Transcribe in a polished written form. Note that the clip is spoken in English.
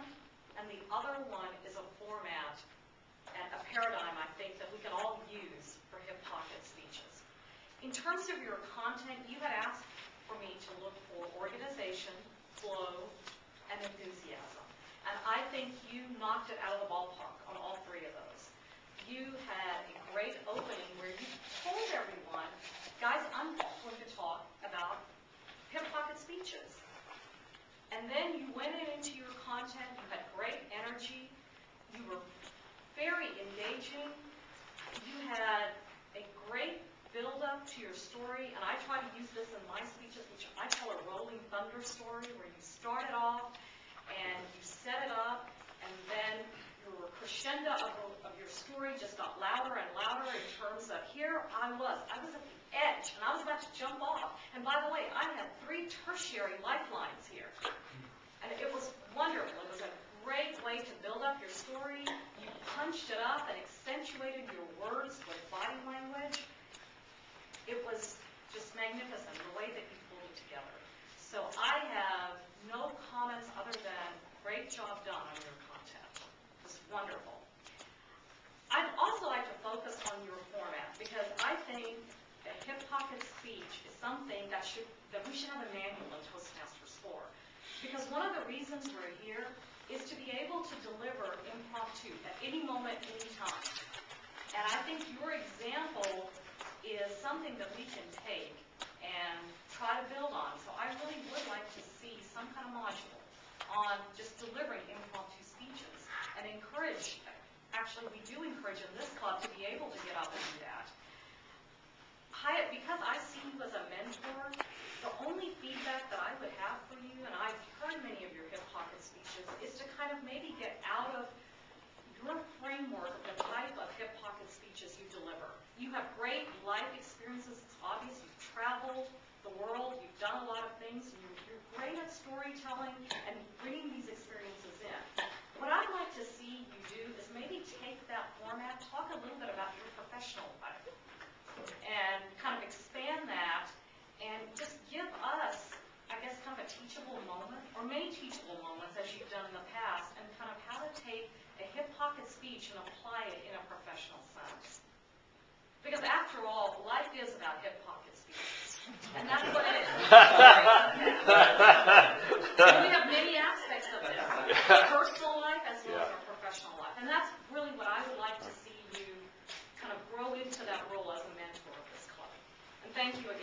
content, and the other one is a format and a paradigm, I think, that we can all use for hip pocket speeches. In terms of your content, you had asked for me to look for organization, flow, and enthusiasm. And I think you knocked it out of the ballpark on all three of those. You had a great opening where you told everyone, guys, I'm going to talk about hip pocket speeches. And then you went into your content, you had great energy, you were very engaging, you had a great build-up to your story, and I try to use this in my speeches, which I call a rolling thunder story, where you start it off and you set it up, and then your crescendo of your story just got louder and louder in terms of here I was at the edge, and I was about to jump off. And by the way, I had 3 tertiary lifelines here. And it was wonderful. It was a great way to build up your story. You punched it up and accentuated your words with body language. It was just magnificent, the way that you pulled it together. So I have no comments other than great job done on your content. It was wonderful. I'd also like to focus on your format, because I think a hip pocket speech is something that we should have a manual in Toastmasters for. Because one of the reasons we're here is to be able to deliver impromptu at any moment, any time. And I think your example is something that we can take and try to build on. So I really would like to see some kind of module on just delivering impromptu speeches and encourage, actually we do encourage in this club to be able to get up and do that. Hiett, because I see you as a mentor, the only feedback that I would have for you, and I've heard many of your hip pocket speeches, is to kind of maybe get out of your framework of the type of hip pocket speeches you deliver. You have great life experiences. It's obvious you've traveled the world, you've done a lot of things, and you're great at storytelling and bringing these experiences in. What I'd like to see you do is maybe take that format, talk a little bit about your professional life, and kind of expand that and just give us, I guess, kind of a teachable moment, or many teachable moments as you've done in the past, and kind of how to take a hip pocket speech and apply it in a professional sense. Because after all, life is about hip pocket speeches. And that's what it is. And we have many aspects of this, personal life as well as our professional life. And that's really what I would like to see you kind of grow into that role as a mentor of this club. And thank you again.